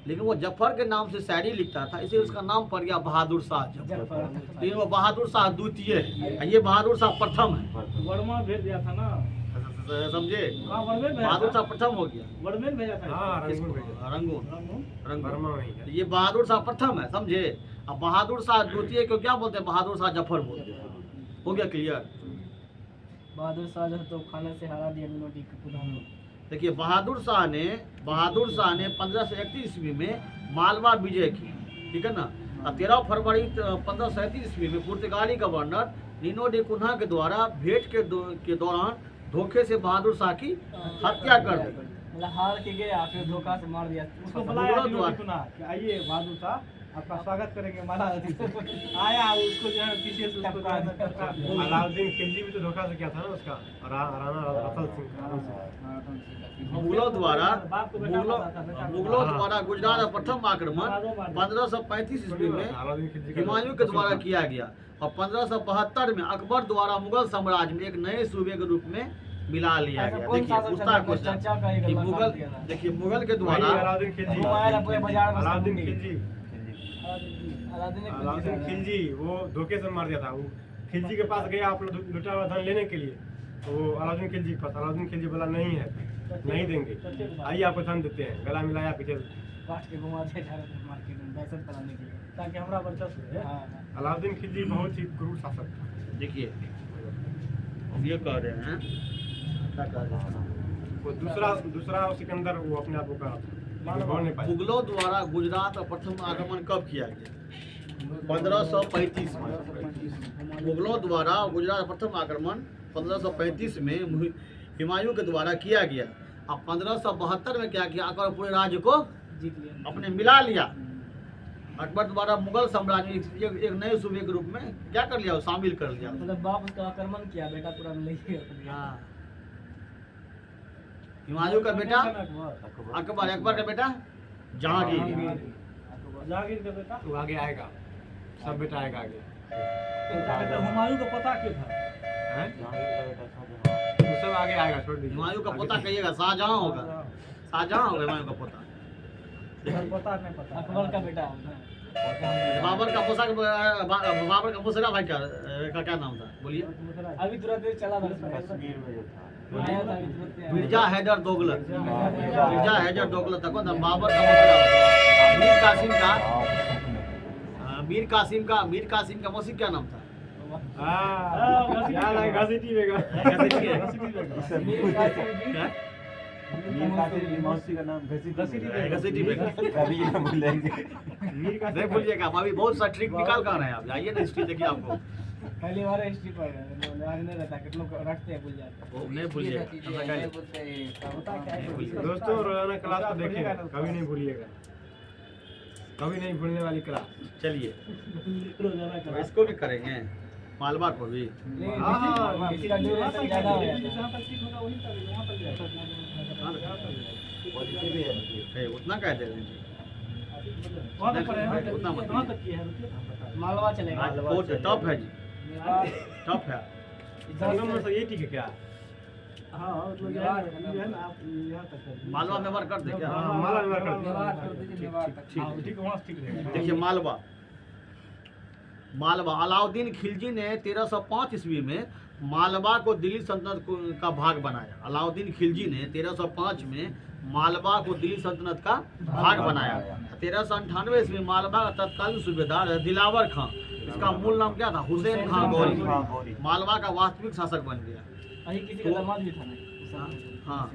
लेकिन वो जफर के नाम से शायरी लिखता था, इसलिए उसका नाम पड़ गया बहादुर शाह जफर। लेकिन वो बहादुर शाह द्वितीय है, ये बहादुर शाह प्रथम है। वर्मा भेज दिया था ना, समझे? बहादुर शाह प्रथम हो गया। वर्मेल भेजा था। रंगून बर्मा में ही है। ये बहादुर शाह प्रथम है, समझे? अब बहादुर शाह द्वितीय को क्या बोलते हैं? बहादुर शाह जफर बोलते हैं। हो गया क्लियर? बहादुर शाह जो तो खाने से हरा दिया नीनो डी कुन्हा। देखिए बहादुर शाह ने 1531 ईस्वी में मालवा विजय की, ठीक है ना। 13 फरवरी 1537 ईस्वी में पुर्तगाली गवर्नर नीनो डी कुन्हा के द्वारा भेंट के दौरान धोखे से बहादुर शाह की हत्या कर दी। मतलब हार के गया, फिर धोखा से मार दिया। उसको बुलाया कि आइए बहादुर शाह आपका स्वागत करेंगे महाराज। आया उसको जो है पीछे से उसको अलाउद्दीन खिलजी भी तो धोखा से किया था ना उसका, राणा रतन सिंह। मुगलों द्वारा गुजरात का प्रथम आक्रमण 1535 ईस्वी में हुमायूं के द्वारा किया गया और 1572 में अकबर द्वारा मुगल साम्राज्य में एक नए सूबे के रूप में मिला लिया गया। देखिए पूछता क्वेश्चन कि मुगल, देखिए मुगल के द्वारा अलाउद्दीन खिलजी वो धोखे से मार दिया था। वो खिलजी के पास गया अपना लुटा हुआ धन लेने के लिए, तो वो अलाउद्दीन खिलजी के पास, अलाउद्दीन खिलजी बोला नहीं है, नहीं देंगे, आइए आपको धन देते हैं। गला मिलाया, पीछे काट के घुमा दिया मार्केट में दहशत फैलाने के लिए, ताकि हमारा वर्चस्व है। अलाउद्दीन खिलजी बहुत ही क्रूर शासक था। देखिए ये कह रहे हैं, क्या कह रहे हैं, वो दूसरा सिकंदर वो अपने आप को कहा मुगलों द्वारा गुजरात का प्रथम आक्रमण कब किया गया? 1535 में। मुगलों द्वारा गुजरात का प्रथम आक्रमण 1535 में हुमायूं के द्वारा किया गया। अब 1572 में क्या किया? अकबर पूरे राज्य को जीत लिया, अपने मिला लिया। अकबर द्वारा मुगल साम्राज्य एक नए सूबे के रूप में क्या कर लिया? शामिल कर लिया। मतलब बाप उसका आक्रमण किया, बेटा पूरा ले लिया। हुमायूं का बेटा अकबर, अकबर का बेटा जहांगीर का बेटा वो आगे आएगा, सब बेटा आएगा आगे। हुमायूं का पता क्यों था? वो सब आगे आएगा, छोड़ दीजिए। हुमायूं का पोता कहिएगा, शाहजहां होगा, शाहजहां होगा हुमायूं का पोता। पता नहीं पता। अकबर का बेटा बाबर का दूसरा भाई का क्या नाम था? बोलिए। अभी तुरंत चला कश्मीर में जो था आया था इधर मिर्जा हैदर दोगलत, मिर्जा हैदर दोगलत तक बाबर का मौसी, मीर कासिम का मौसी क्या नाम था? घसीटी बेगम। मौसी का नाम घसीटी बेगम। कभी ना भूलेंगे। नहीं भूलिएगा, हम अभी बहुत सा ट्रिक निकाल कर रहे हैं। आप जाइए ना, हिस्ट्री देखिए आपको पहली बार हिस्ट्री पढ़ रहे हैं, आज नहीं रहता कितनों को रखते हैं भूल जाते वो नहीं भूलिएगा। ऐसा कहिए। होता क्या है दोस्तों रोजाना क्लास तो देखिएगा, कभी नहीं भूलिएगा, कभी नहीं भूलने वाली क्लास। चलिए रोजाना तो इसको भी करेंगे, मालवा को भी। इसका ड्यूरेशन ज्यादा हो जाता है। जहाँ तक ठीक होगा वहीं तक वहाँ तक जाएगा। उतना कह दे रहे हैं जी। वहाँ तक पड़ेगा, उतना मत कहाँ तक किया है? मालवा चलेगा। आज बहुत टफ है जी, टफ है। संगम में से ये ठीक है क्या? हाँ मतलब ये है ना, आप यहाँ तक कर दीजिए। मालवा में बार कर दे क्या? हाँ, मालवा में कर दो। मेवाड़ कर दीजिए, मेवाड़ तक। हाँ ठीक है, वहाँ से ठीक रहेगा। देखिए मालवा अलाउद्दीन खिलजी ने 1305 ईस्वी में मालवा को दिल्ली सल्तनत का भाग बनाया। अलाउद्दीन खिलजी ने 1305 में मालवा को दिल्ली सल्तनत का भाग बनाया। 1398 ईस्वी में मालवा का तत्कालीन सूबेदार दिलावर खां, इसका मूल नाम क्या था? हुसैन खां गौरी, मालवा का वास्तविक शासक बन गया। वही किसी का दामाद भी था ना। हाँ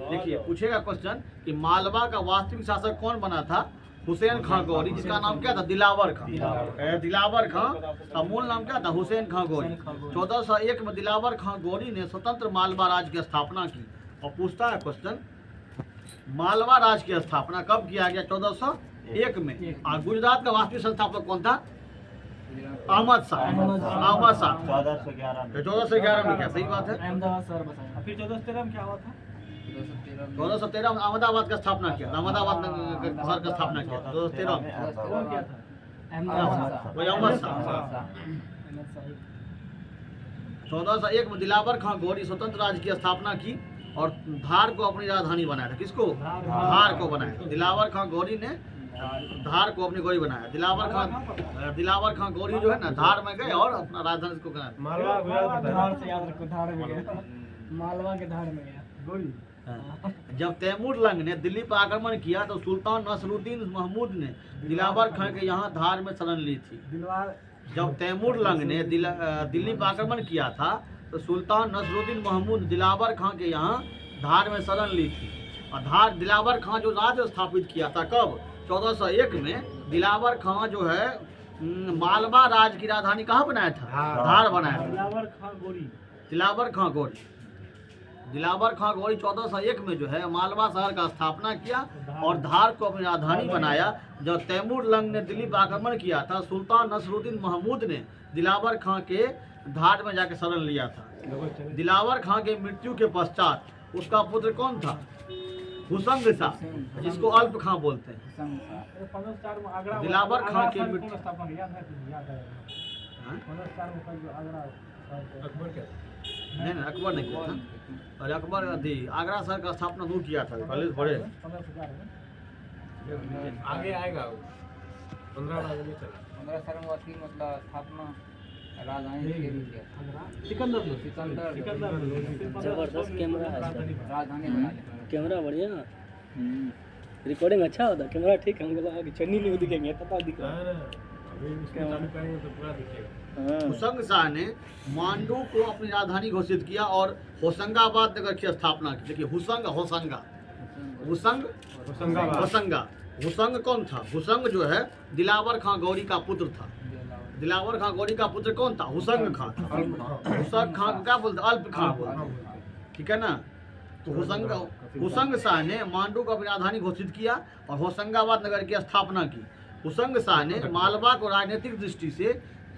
देखिए, पूछेगा क्वेश्चन कि मालवा का वास्तविक शासक कौन बना था? हुसैन खां गौरी, जिसका नाम क्या था? दिलावर खां। दिलावर खां का मूल नाम क्या था? हुसैन खां गौरी। 1401 में दिलावर खां गौरी ने स्वतंत्र मालवा राज्य की स्थापना की। और पूछता है क्वेश्चन, मालवा राज्य की स्थापना कब किया गया? 1401 में। और गुजरात का वास्तविक संस्थापक कौन था? अहमद शाह। अहमद शाह 1411 में। क्या सही बात है? अहमदाबाद शहर बसाया। फिर 1413 में क्या हुआ था? 1413 में अहमदाबाद का स्थापना किया। अहमदाबाद शहर का स्थापना किया 1413 में। कौन किया था? अहमदाबाद वही अहमद शाह। अहमद शाही। 1401 में दिलावर खां गौरी स्वतंत्र राज्य की स्थापना की और धार को अपनी राजधानी बनाया था। किसको? धार को बनाया। दिलावर खां गौरी ने धार को अपनी गौरी बनाया। दिलावर खां गौरी जो है ना, धार में गए और अपना राजधानी को बनाया। मालवा गुजरात में था। धार से याद रखो, धार में गया। मालवा के धार में गया। गोली। जब तैमूर लंग ने दिल्ली पर आक्रमण किया तो सुल्तान नसरुद्दीन महमूद ने दिलावर खां के यहाँ धार में शरण ली थी। दिलवार। जब तैमूर लंग ने दिल्ली पर आक्रमण किया था तो सुल्तान नसरुद्दीन महमूद दिलावर खां के यहाँ धार में शरण ली थी। और दिलावर खां जो राज्य स्थापित किया था कब? 1401 में। दिलावर खां जो है मालवा राज्य की राजधानी कहाँ बनाया था? धार बनाया था। दिलावर खां गोरी। दिलावर खां गौरी। दिलावर खां गौरी 1401 में जो है मालवा शहर का स्थापना किया और धार को अपनी राजधानी बनाया। जब तैमूर लंग ने दिल्ली पर आक्रमण किया था, सुल्तान नसरुद्दीन महमूद ने दिलावर खां के धार में जाकर शरण लिया था। दिलावर खां के मृत्यु के पश्चात उसका पुत्र कौन था? हुसंग शाह, जिसको अल्प खां बोलते हैं। 1504 में आगरा। दिलावर खां के आगरा मृत्यु- कौन स्थापना किया? याद है। हाँ? 1504 में कल जो आगरा। अकबर क्या? नहीं अकबर ने किया था। और अकबर आगरा शहर का स्थापना नहीं किया था, पहले बड़े 1504 में। आगे आएगा वो। 15 बाद में चला। 15 साल में असली मतलब स्थापना राजधानी के लिए किया। सिकंदर लोग। सिकंदर सिकंदर लोग। जबरदस्त कैमरा है इसका। राजधानी बना लिया। कैमरा बढ़िया ना, रिकॉर्डिंग अच्छा होता है। कैमरा ठीक है, हमको लगा कि चन्नी नहीं दिखेंगे, पता दिख रहा है। अभी इसको चालू करेंगे तो पूरा दिखेगा। हाँ। हुसंग शाह ने मांडू को अपनी राजधानी घोषित किया और होशंगाबाद नगर की स्थापना की। देखिए हुसंग होशंगा। हुसंग कौन था? हुसंग जो है दिलावर खां गौरी का पुत्र था। दिलावर खां गौरी का पुत्र कौन था? हुसंग खां। हुसंग खां को क्या बोलते? अल्प खां बोलते। ठीक है ना। तो हुसंग शाह ने मांडू को अपनी राजधानी घोषित किया और होशंगाबाद नगर की स्थापना की। हुसंग शाह ने मालवा को राजनीतिक दृष्टि से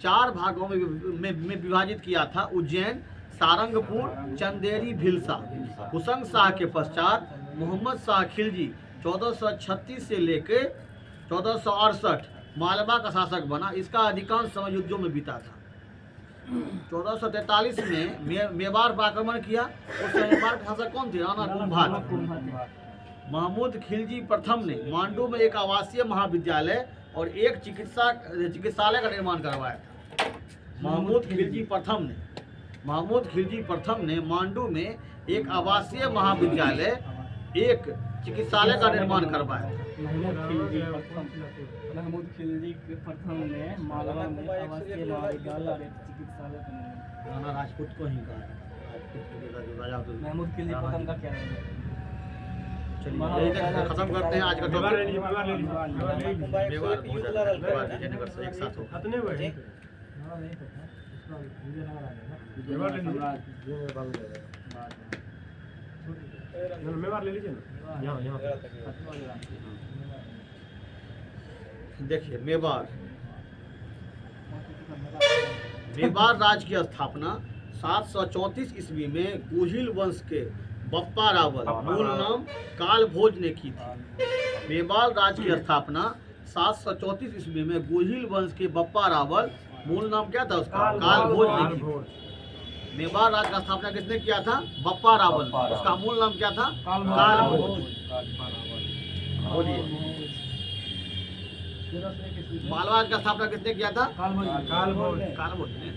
4 भागों में विभाजित किया था: उज्जैन, सारंगपुर, चंदेरी, भिलसा। हुसंग शाह के पश्चात मोहम्मद शाह खिलजी 1436 से लेकर 1468 मालवा का शासक बना। इसका अधिकांश समय युद्धों में बीता था। 1443 में मेवाड़ पर आक्रमण किया। उस समय मेवाड़ के शासक कौन थे? राणा कुंभा। महमूद खिलजी प्रथम ने मांडू में एक आवासीय महाविद्यालय और एक चिकित्सालय का निर्माण करवाया था। महमूद खिलजी प्रथम ने महमूद खिलजी प्रथम ने मांडू में एक आवासीय महाविद्यालय, एक चिकित्सालय का निर्माण करवाया। महमूद खिलजी के प्रथम ने मालवा में आवासीय महाविद्यालय और एक चिकित्सालय का निर्माण। राणा राजपूत को ही कहा महमूद खिलजी प्रथम का क्या है? चलिए यही तक खत्म करते हैं आज का मेवाड़ ले टॉपिक। लीजिए, मेवाड़ ले लीजिए। मेवाड़ बहुत ज्यादा, मेवाड़ विजयनगर से एक साथ हो। अपने हुए हैं। मेवाड़ ले लीजिए। मेवाड़ ले लीजिए ना, यहाँ देखिए मेवाड़ राज्य की स्थापना 734 ईस्वी में गुहिल वंश के बप्पा रावल, मूल नाम कालभोज ने की थी। मेवाड़ राज्य की स्थापना 734 ईस्वी में गुहिल वंश के बप्पा रावल, मूल नाम क्या था उसका? कालभोज ने की थी। मेवाड़ राज्य का स्थापना किसने किया था? बप्पा रावल। उसका मूल नाम क्या था? कालभोज। बोलिए। मालवा का स्थापना किसने किया था? कालभोज। कालभोज ने।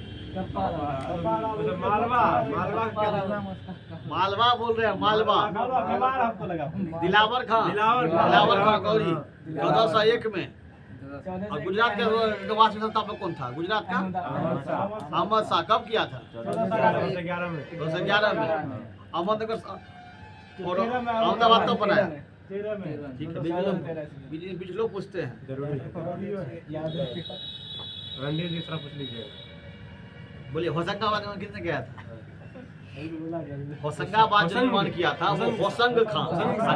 मालवा बोल रहे हैं, मालवा। आपको लगा दिलावर खां। दिलावर खां गौरी 1401 में। और गुजरात के वासी संस्थापक कौन था? गुजरात का अहमद शाह। कब किया था? 211 में। 211 में। अहमदनगर और अहमदाबाद तो बनाया। 13 में। ठीक है, बीच लोग पूछते हैं। जरूरी है। रणधीर जी तरह पूछ लीजिए। बोलिए होशंगाबाद में किसने किया था? होशंगाबाद जो निर्माण किया था वो होशंग खां,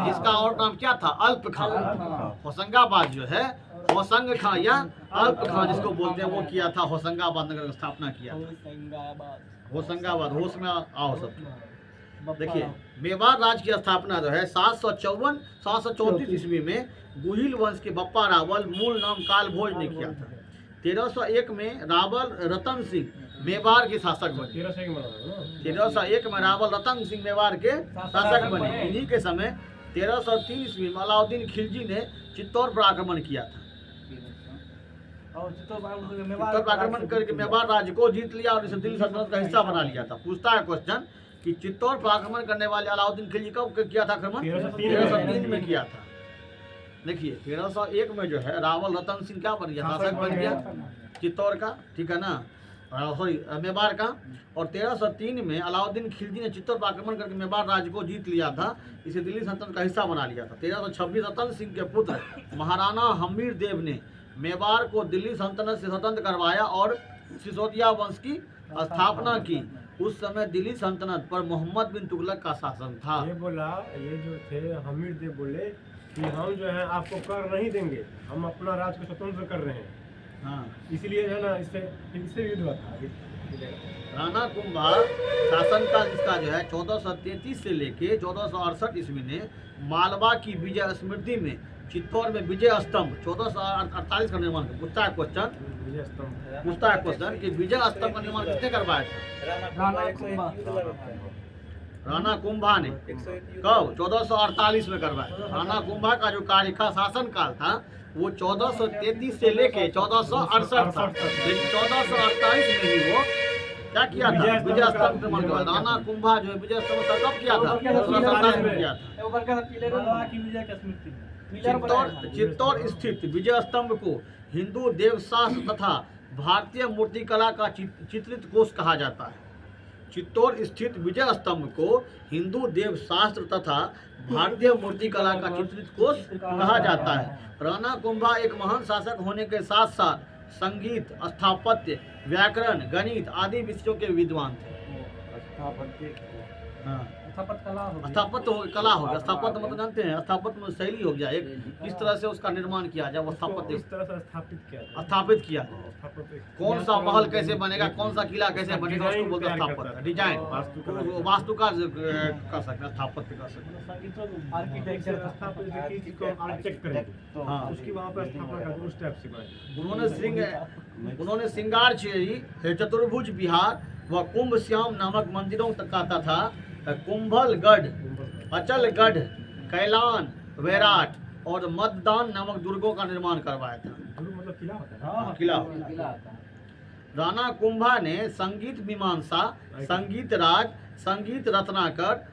जिसका और नाम क्या था? अल्प खां। होशंगाबाद जो है होशंग खां या अल्प खां जिसको बोलते हैं, वो किया था। होशंगाबाद नगर की स्थापना किया था। होशंगाबाद, होश में आओ सब। देखिए मेवाड़ राज्य की स्थापना जो है 734 ईस्वी में गुहिल वंश के बप्पा रावल, मूल नाम कालभोज ने किया था। 1301 में रावल रतन सिंह मेवाड़ के शासक बने। 1301 में रावल रतन सिंह मेवाड़ के शासक बने। इन्हीं के समय 1303 ईस्वी में अलाउद्दीन खिलजी ने चित्तौड़ पर आक्रमण किया था। चित्तौड़ पर आक्रमण करके मेवाड़ राज्य को जीत लिया और इसे दिल्ली सल्तनत का हिस्सा बना लिया था। पूछता है क्वेश्चन कि चित्तौड़ पर आक्रमण करने वाले अलाउद्दीन खिलजी कब किया था आक्रमण? 1303 में किया था। देखिए 1301 में जो है रावल रतन सिंह क्या बन गया? शासक बन गया चित्तौड़ का, ठीक है ना, सॉरी मेवाड़ का। और 1303 में अलाउद्दीन खिलजी ने चित्तौड़ पर आक्रमण करके मेवाड़ राज्य को जीत लिया था, इसे दिल्ली सल्तनत का हिस्सा बना लिया था। 1326 रतन सिंह के पुत्र महाराणा हमीर देव ने मेवाड़ को दिल्ली सल्तनत से स्वतंत्र करवाया और सिसोदिया वंश की स्थापना की। उस समय दिल्ली सल्तनत पर मोहम्मद बिन तुगलक का शासन था। ये बोला, ये जो थे हमीर देव बोले कि हम जो है आपको कर नहीं देंगे, हम अपना राज्य को स्वतंत्र कर रहे हैं। हाँ, इसलिए जो है ना इससे युद्ध हुआ था। राणा कुंभा शासनकाल इसका जो है 1433 से लेके 1468 ईस्वी ने मालवा की विजय स्मृति में चित्तौड़ में विजय स्तंभ 1448 का निर्माण किया। पूछता है क्वेश्चन कि विजय स्तंभ का निर्माण किसने करवाया था? राणा कुंभा ने। कब? 1448 में करवाया। राणा कुंभा का जो कार्यकाल शासन काल था वो 1433 से लेके 1468 था, लेकिन 1448 में ही वो क्या किया था? विजय स्तंभ निर्माण करवाया। राणा कुंभा जो है विजय स्तंभ कब किया था? 1448 में किया था। चित्तौड़ स्थित विजय स्तंभ को हिंदू देवशास्त्र तथा भारतीय मूर्तिकला का चित्रित कोष कहा जाता है। चित्तौड़ स्थित विजय स्तंभ को हिंदू देवशास्त्र तथा भारतीय मूर्तिकला का चित्रित कोष कहा जाता है। राणा कुंभा एक महान शासक होने के साथ साथ संगीत, स्थापत्य, व्याकरण, गणित आदि विषयों के विद्वान थे। स्थापत्य कला हो गया। स्थापत्य मतलब जानते हैं? स्थापत्य में शैली हो गया, एक किस तरह से उसका निर्माण किया जाए, वो स्थापत्य इस तरह से स्थापित किया जाए। कौन सा महल कैसे बनेगा, कौन सा किला कैसे बनेगा, उसको बोलते हैं स्थापत्य। डिजाइन वास्तुकार कर सकते हैं, स्थापत्य कर सकते हैं। हाँ, उसकी वहाँ पर स्थापना उस टाइप से बने। उन्होंने श्रृंगारचेरी, चतुर्भुज विहार व कुंभ श्याम नामक मंदिरों तक आता था। कुंभलगढ़, अचलगढ़, कैलान, वैराट और मतदान नामक दुर्गों का निर्माण करवाया था। मतलब किला होता है। किला। राणा कुंभा ने संगीत मीमांसा, संगीत राज, संगीत रत्नाकर,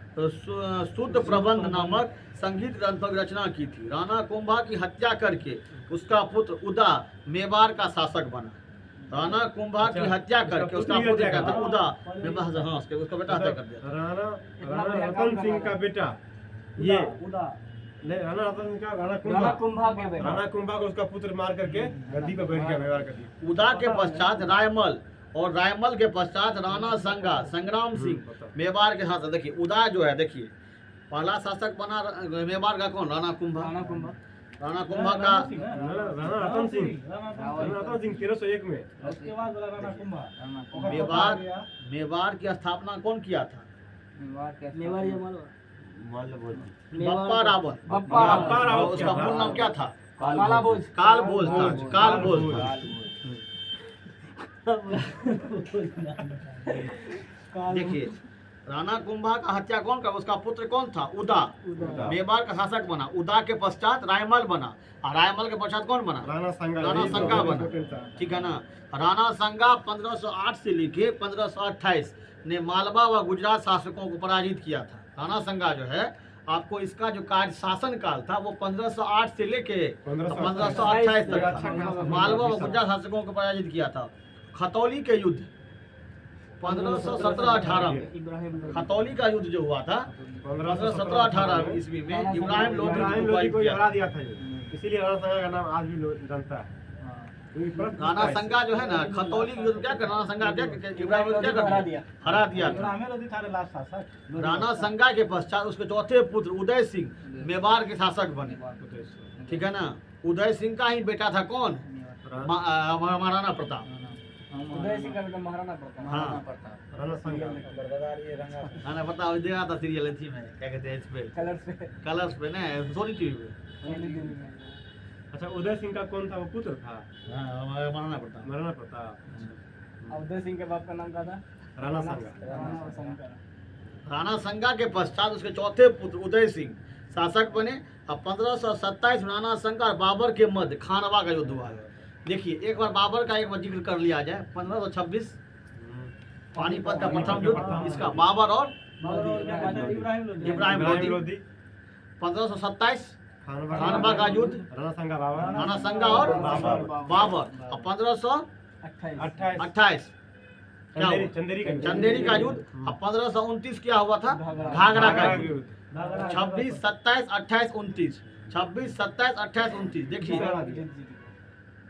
शुद्ध प्रबंध नामक संगीत ग्रंथों की रचना की थी। राणा कुंभा की हत्या करके उसका पुत्र उदा मेवाड़ का शासक बना। राणा कुंभा की हत्या करके उसका पुत्र क्या था, उदा मेवाड़, हाँ उसका बेटा हत्या कर दिया। राणा रतन सिंह का बेटा ये उदा नहीं, राणा रतन सिंह का राणा राणा कुंभा के बेटा। राणा कुंभा को उसका पुत्र मार करके गद्दी पर बैठ गया मेवाड़ का दी। उदा के पश्चात रायमल और रायमल के पश्चात राणा संगा संग्राम सिंह मेवाड़ के शासक। देखिए उदा जो है, देखिए पहला शासक बना मेवाड़ का कौन, राणा कुंभा। राणा कुंभा राणा कुंभा का राणा रतन सिंह 1301 में। उसके बाद वाला राणा कुंभा। मेवाड़ की स्थापना कौन किया था, मेवाड़ या मालवा? बप्पा रावल। बप्पा रावल। उसका पूर्ण नाम क्या था, काला भोज। काल भोज था, काल भोज था। देखिए राणा कुंभा का हत्या कौन कर, उसका पुत्र कौन था, उदा। मेवाड़ का शासक बना। उदा के पश्चात रायमल बना, और रायमल के पश्चात कौन बना, राणा संगा बना। ठीक है ना। राणा संगा 1508 से लेके 1528 ने मालवा व गुजरात शासकों को पराजित किया था। राणा संगा जो है आपको इसका जो कार्य शासन काल था वो 1508 से लेके 1528 तक था। मालवा व गुजरात शासकों को पराजित किया था। खतौली के युद्ध 1517-18 में, खतौली का युद्ध जो हुआ था 1517-18 ईस्वी में इब्राहिम लोधी को हरा दिया था ये, इसीलिए राणा संगा का नाम आज भी लोग जानता है। राणा संगा जो है ना, खतौली युद्ध क्या कर, राणा संगा क्या इब्राहिम लोधी क्या कर दिया, हरा दिया था। इब्राहिम लोधी था लास्ट शासक। राणा संगा के पश्चात उसके चौथे पुत्र उदय सिंह मेवाड़ के शासक बने। ठीक है ना। उदय सिंह का ही बेटा था कौन, महाराणा प्रताप। उदय सिंह का बेटा महाराणा प्रताप। हाँ राणा संगा राणा प्रताप दे रहा था सीरियल अथी में, क्या कहते हैं इस पे, कलर्स पे ना, सोनी टीवी पे। अच्छा उदय सिंह का कौन था, वो पुत्र था महाराणा प्रताप। महाराणा प्रताप। उदय सिंह के बाप का नाम क्या था, राणा संगा। राणा संगा के पश्चात उसके चौथे पुत्र उदय सिंह शासक बने। अब 1527 राणा संगा और बाबर के मध्य खानवा का युद्ध हुआ है। देखिए एक बार बाबर का एक बार जिक्र कर लिया जाए। 1526 पानीपत का प्रथम युद्ध, इसका बाबर और इब्राहिम लोधी। 1527 खानवा का युद्ध, राणा संगा और बाबर। और 1528 क्या हुआ, चंदेरी का युद्ध। अब 1529 क्या हुआ था, घाघरा का युद्ध। 26, 27, 28, 29, 26, 27, 28, 29। देखिए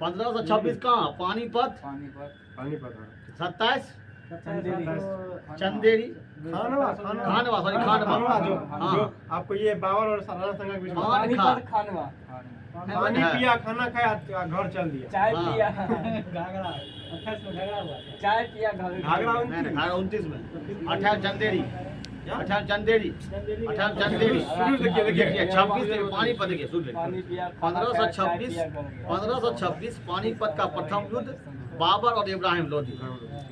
1526 कहाँ, पानीपत। 27 चंदेरी, खानवा सॉरी खानवा जो हाँ आपको ये बाबर और राणा संगा के बीच में पानीपत खानवा। पानी पिया, खाना खाया, घर चल दिया। चाय हाँ। पिया, घाघरा 28 में घाघरा हुआ। चाय पिया, घाघरा 29 में। 28 चंदेरी, 28 चंदेरी, 28 चंदेरी। देखिए 26 में पानीपत, देखिए सुन पानी लीजिए। पिया, 1526 पानीपत का प्रथम युद्ध, बाबर और इब्राहिम लोधी।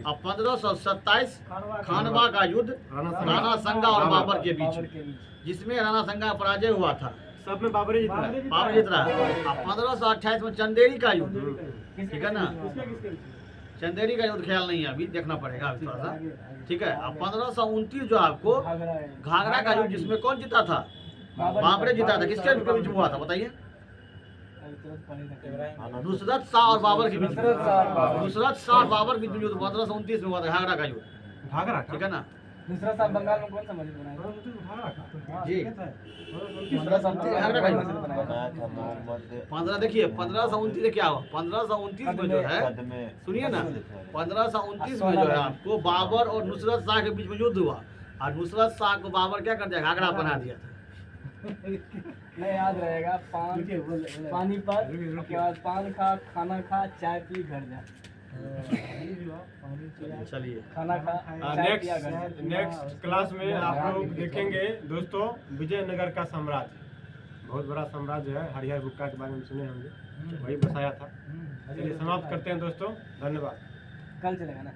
अब 1527 खानवा का युद्ध, राणा संगा और बाबर के बीच, जिसमें राणा संगा का पराजय हुआ था। सब में बाबर ही जीत रहा है। बाबर जीत रहा है। अब 1528 में चंदेरी का युद्ध, ठीक है ना। चंदेरी का युद्ध ख्याल नहीं है, अभी देखना पड़ेगा अभी थोड़ा सा। ठीक है। अब 1529 जो आपको घाघरा का युद्ध, जिसमें कौन जीता था, बाबर जीता था। किसके बीच में हुआ था बताइए, नुसरत शाह और बाबर के बीच में। नुसरत शाह बाबर के बीच में युद्ध 1529 में हुआ था, घाघरा का युद्ध। घाघरा ठीक है ना। दूसरा साहब बंगाल में कौन सा मस्जिद बनाया जी 1529 देखिए 1529 क्या हुआ, 1529 में जो है, सुनिए ना, 1529 में जो है आपको बाबर और नुसरत शाह के बीच में युद्ध हुआ, और नुसरत शाह को बाबर क्या कर दिया, घाघरा बना दिया था। नहीं याद रहेगा, पानीपत के बाद पान खा, खाना खा, चाय पी, घर जा। चलिए खाना खा, चाय पिया, घर जा। नेक्स्ट क्लास में आप लोग देखेंगे दोस्तों विजयनगर का साम्राज्य, बहुत बड़ा साम्राज्य है। हरिहर बुक्का के बारे में सुने होंगे, वही बसाया था। चलिए समाप्त करते हैं दोस्तों, धन्यवाद। कल चलेगा ना।